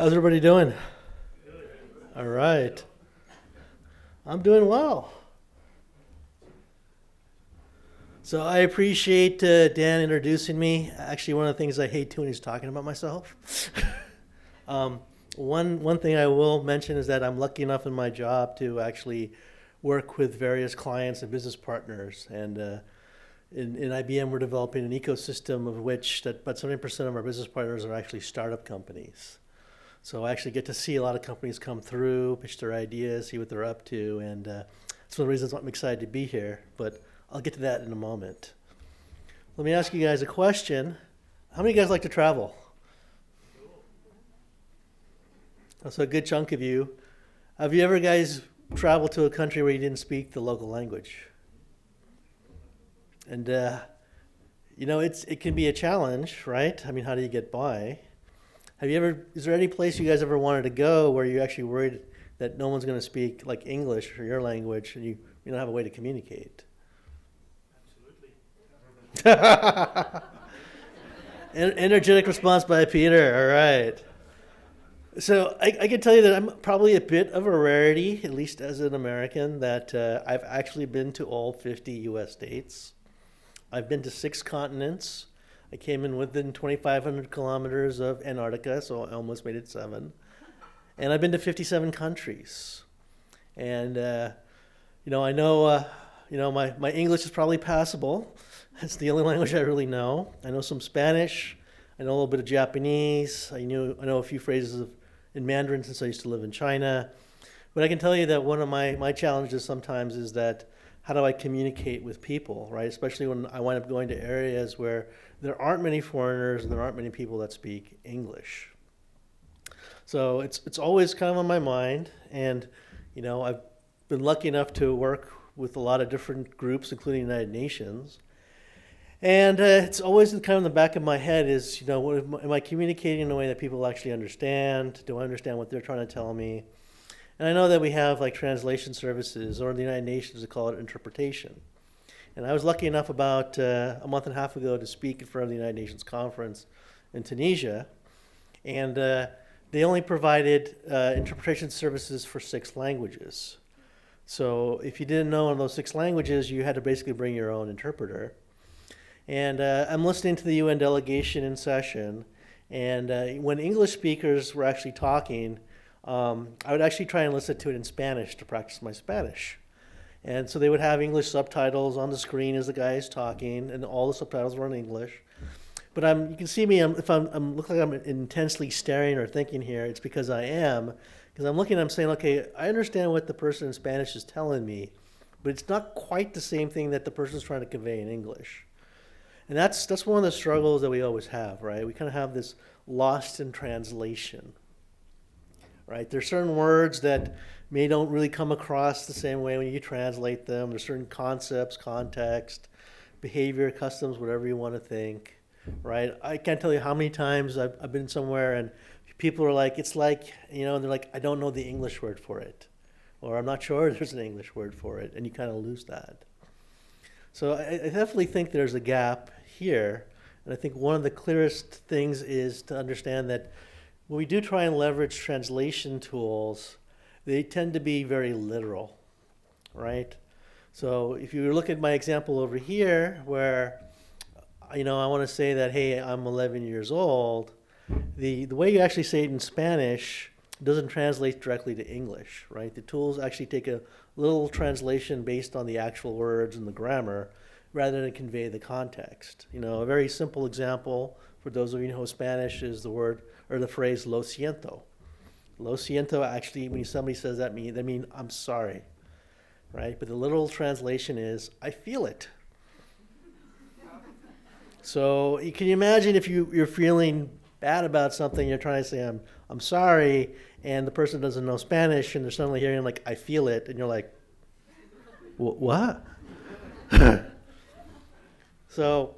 How's everybody doing? All right. I'm doing well. So I appreciate Dan introducing me. Actually, one of the things I hate doing is talking about myself. One thing I will mention is that I'm lucky enough in my job to actually work with various clients and business partners. And in IBM, we're developing an ecosystem of which that about 70% of our business partners are actually startup companies. So I actually get to see a lot of companies come through, pitch their ideas, see what they're up to, and that's one of the reasons I'm excited to be here. But I'll get to that in a moment. Let me ask you guys a question. How many of you guys like to travel? That's a good chunk of you. Have you ever guys traveled to a country where you didn't speak the local language? And it can be a challenge, right? I mean, how do you get by? Is there any place you guys ever wanted to go where you're actually worried that no one's going to speak like English or your language and you don't have a way to communicate? Absolutely. Energetic response by Peter, all right. So I can tell you that I'm probably a bit of a rarity, at least as an American, that I've actually been to all 50 US states. I've been to 6 continents. I came in within 2,500 kilometers of Antarctica, so I almost made it 7. And I've been to 57 countries. And, I know, my English is probably passable. That's the only language I really know. I know some Spanish. I know a little bit of Japanese. I know a few phrases in Mandarin since I used to live in China. But I can tell you that one of my challenges sometimes is that how do I communicate with people, right? Especially when I wind up going to areas where there aren't many foreigners and there aren't many people that speak English. So it's always kind of on my mind. And, I've been lucky enough to work with a lot of different groups, including the United Nations. And it's always kind of in the back of my head is, am I communicating in a way that people actually understand? Do I understand what they're trying to tell me? And I know that we have like translation services, or in the United Nations they call it interpretation. And I was lucky enough about a month and a half ago to speak in front of the United Nations conference in Tunisia. And they only provided interpretation services for 6 languages. So if you didn't know in those 6 languages, you had to basically bring your own interpreter. And I'm listening to the UN delegation in session. And when English speakers were actually talking, I would actually try and listen to it in Spanish to practice my Spanish. And so they would have English subtitles on the screen as the guy is talking, and all the subtitles were in English. But you can see me, if I look like I'm intensely staring or thinking here, it's because I am. Because I'm saying, okay, I understand what the person in Spanish is telling me, but it's not quite the same thing that the person's trying to convey in English. And that's one of the struggles that we always have, right? We kind of have this lost in translation. Right? There's certain words that don't really come across the same way when you translate them. There's certain concepts, context, behavior, customs, whatever you want to think. Right? I can't tell you how many times I've been somewhere and people are like, it's like, and they're like, I don't know the English word for it. Or I'm not sure there's an English word for it. And you kind of lose that. So I definitely think there's a gap here. And I think one of the clearest things is to understand that when we do try and leverage translation tools, they tend to be very literal, right? So if you look at my example over here where, I want to say that, hey, I'm 11 years old, the way you actually say it in Spanish doesn't translate directly to English, right? The tools actually take a little translation based on the actual words and the grammar rather than convey the context. A very simple example for those of you who know Spanish is the word or the phrase lo siento. Lo siento actually, when somebody says that, they mean I'm sorry, right? But the literal translation is I feel it. So can you imagine if you're feeling bad about something, you're trying to say I'm sorry, and the person doesn't know Spanish, and they're suddenly hearing like I feel it, and you're like, what? So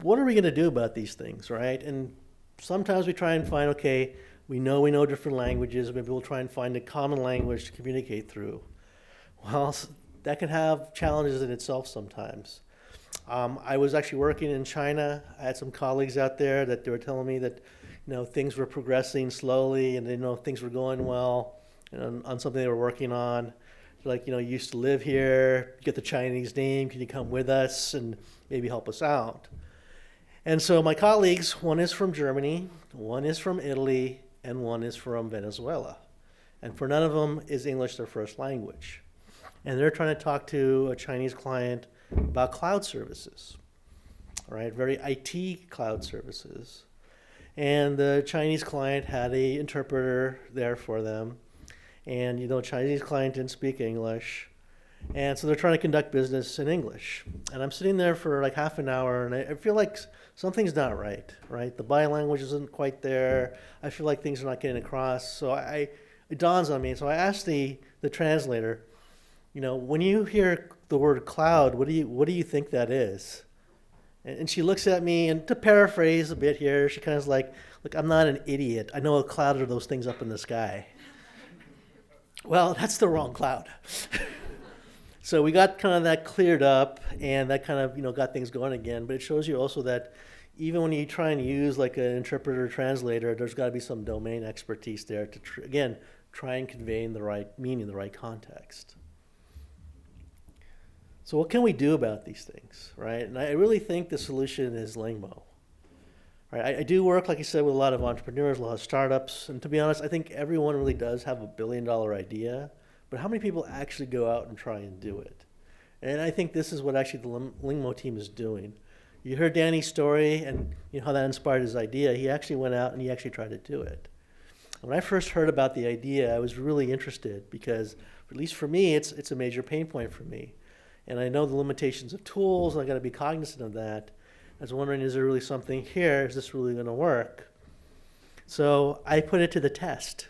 what are we going to do about these things, right? And sometimes we try and find, okay, we know different languages. Maybe we'll try and find a common language to communicate through. Well, that can have challenges in itself sometimes. I was actually working in China. I had some colleagues out there that they were telling me that things were progressing slowly, and they know things were going well on something they were working on. Like, you used to live here, you get the Chinese name, can you come with us and maybe help us out? And so my colleagues, one is from Germany, one is from Italy, and one is from Venezuela. And for none of them is English their first language. And they're trying to talk to a Chinese client about cloud services, right? Very IT cloud services. And the Chinese client had an interpreter there for them. And Chinese client didn't speak English. And so they're trying to conduct business in English. And I'm sitting there for like half an hour, and I feel like something's not right, right? The body language isn't quite there. I feel like things are not getting across. So it dawns on me. So I asked the translator, when you hear the word cloud, what do you think that is? And she looks at me, and to paraphrase a bit here, she kind of is like, look, I'm not an idiot. I know a cloud are those things up in the sky. Well, that's the wrong cloud. So we got kind of that cleared up, and that kind of got things going again. But it shows you also that even when you try and use like an interpreter or translator, there's got to be some domain expertise there to again try and convey in the right meaning, the right context. So what can we do about these things, right? And I really think the solution is Lingmo. Right? I do work, like I said, with a lot of entrepreneurs, a lot of startups, and to be honest, I think everyone really does have a billion-dollar idea. But how many people actually go out and try and do it? And I think this is what actually the Lingmo team is doing. You heard Danny's story and how that inspired his idea. He actually went out and he actually tried to do it. When I first heard about the idea, I was really interested because, at least for me, it's a major pain point for me. And I know the limitations of tools, and I got to be cognizant of that. I was wondering, is there really something here? Is this really going to work? So I put it to the test.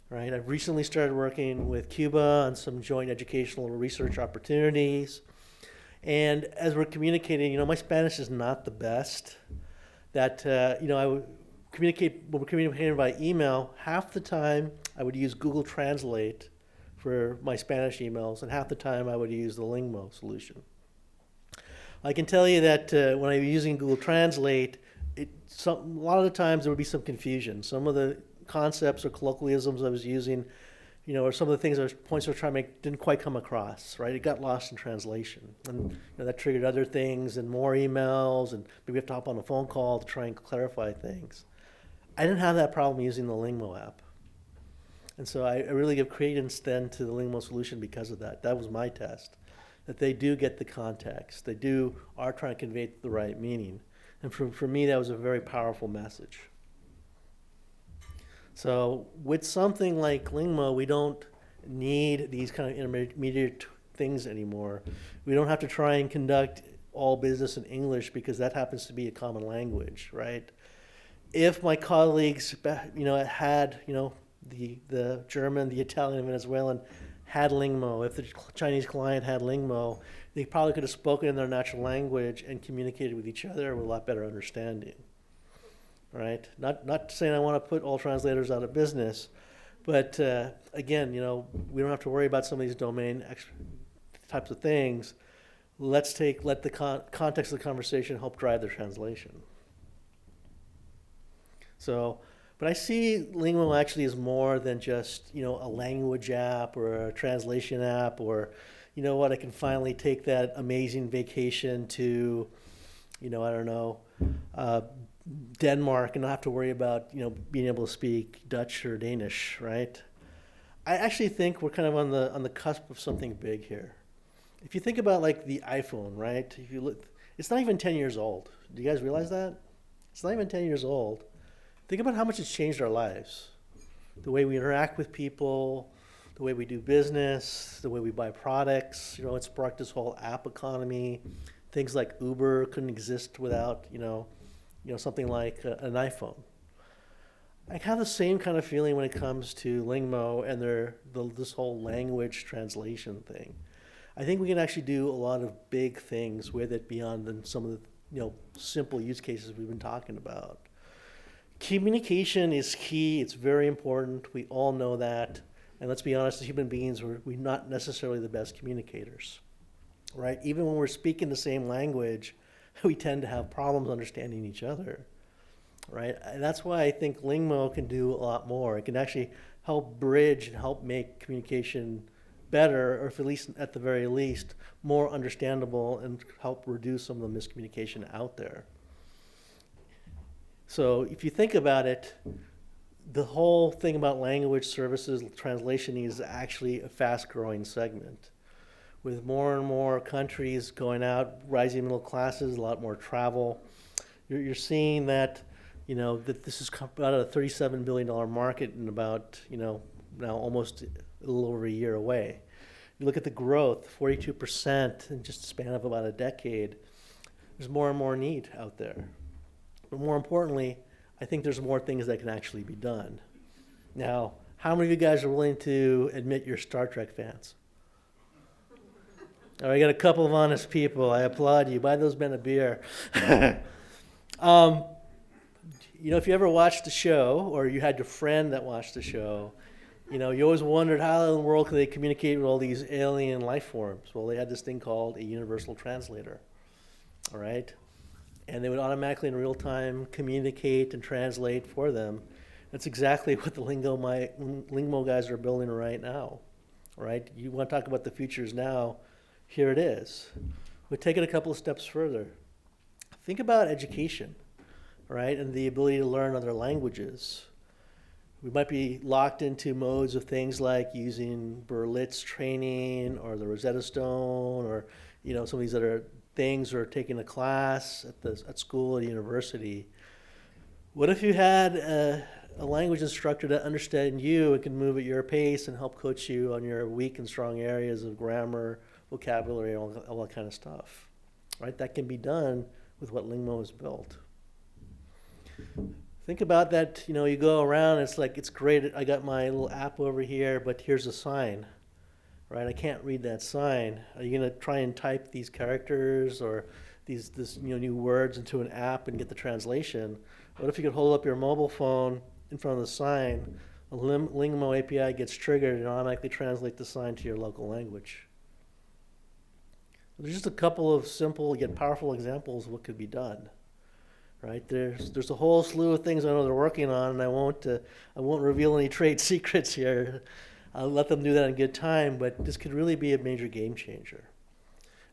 Right? I've recently started working with Cuba on some joint educational research opportunities. And as we're communicating, my Spanish is not the best. That, I would when we're communicating by email, half the time I would use Google Translate for my Spanish emails, and half the time I would use the Lingmo solution. I can tell you that when I'm using Google Translate, a lot of the times there would be some confusion. Some of the concepts or colloquialisms I was using, or some of the points I was trying to make didn't quite come across, right? It got lost in translation. And that triggered other things and more emails, and maybe we have to hop on a phone call to try and clarify things. I didn't have that problem using the Lingmo app. And so I really give credence then to the Lingmo solution because of that. That was my test, that they do get the context. They are trying to convey the right meaning. And for me, that was a very powerful message. So with something like Lingmo, we don't need these kind of intermediate things anymore. We don't have to try and conduct all business in English because that happens to be a common language, right? If my colleagues, had, the German, the Italian, and Venezuelan had Lingmo, if the Chinese client had Lingmo, they probably could have spoken in their natural language and communicated with each other with a lot better understanding. Right? Not saying I want to put all translators out of business, but again, we don't have to worry about some of these domain types of things. Let the context of the conversation help drive the translation. So, but I see Lingmo actually as more than just a language app or a translation app, or I can finally take that amazing vacation to, I don't know. Denmark and not have to worry about being able to speak Dutch or Danish, right? I actually think we're kind of on the cusp of something big here. If you think about like the iPhone, right? If you look, it's not even 10 years old. Do you guys realize that? It's not even 10 years old. Think about how much it's changed our lives. The way we interact with people, the way we do business, the way we buy products. It sparked this whole app economy. Things like Uber couldn't exist without something like an iPhone. I have the same kind of feeling when it comes to Lingmo and this whole language translation thing. I think we can actually do a lot of big things with it beyond some of the simple use cases we've been talking about. Communication is key. It's very important. We all know that. And let's be honest, as human beings, we're not necessarily the best communicators, right? Even when we're speaking the same language, we tend to have problems understanding each other. right? And that's why I think Lingmo can do a lot more. It can actually help bridge and help make communication better, or if at least at the very least more understandable, and help reduce some of the miscommunication out there. So if you think about it, the whole thing about language services translation is actually a fast growing segment. With more and more countries going out, rising middle classes, a lot more travel, you're seeing that, that this is about a $37 billion market in about, now almost a little over a year away. You look at the growth, 42% in just a span of about a decade. There's more and more need out there. But more importantly, I think there's more things that can actually be done. Now, how many of you guys are willing to admit you're Star Trek fans? All right, I got a couple of honest people. I applaud you. Buy those men a beer. If you ever watched the show, or you had your friend that watched the show, you always wondered how in the world could they communicate with all these alien life forms. Well, they had this thing called a universal translator, all right? And they would automatically in real time communicate and translate for them. That's exactly what the Lingmo guys are building right now, right? You want to talk about the futures now, here it is. We'll take it a couple of steps further. Think about education, right, and the ability to learn other languages. We might be locked into modes of things like using Berlitz training or the Rosetta Stone, or some of these other things, or taking a class at school or university. What if you had a language instructor that understood you and could move at your pace and help coach you on your weak and strong areas of grammar, vocabulary, all that kind of stuff, right? That can be done with what Lingmo has built. Think about that, you go around, it's like, it's great, I got my little app over here, but here's a sign, right? I can't read that sign. Are you going to try and type these characters or these new words into an app and get the translation? What if you could hold up your mobile phone in front of the sign, a Lingmo API gets triggered and automatically translate the sign to your local language? There's just a couple of simple yet powerful examples of what could be done. Right? There's a whole slew of things I know they're working on, and I won't reveal any trade secrets here. I'll let them do that in good time, but this could really be a major game changer.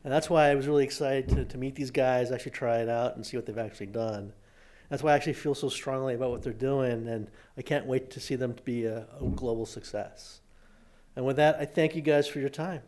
And that's why I was really excited to meet these guys, actually try it out and see what they've actually done. That's why I actually feel so strongly about what they're doing, and I can't wait to see them to be a global success. And with that, I thank you guys for your time.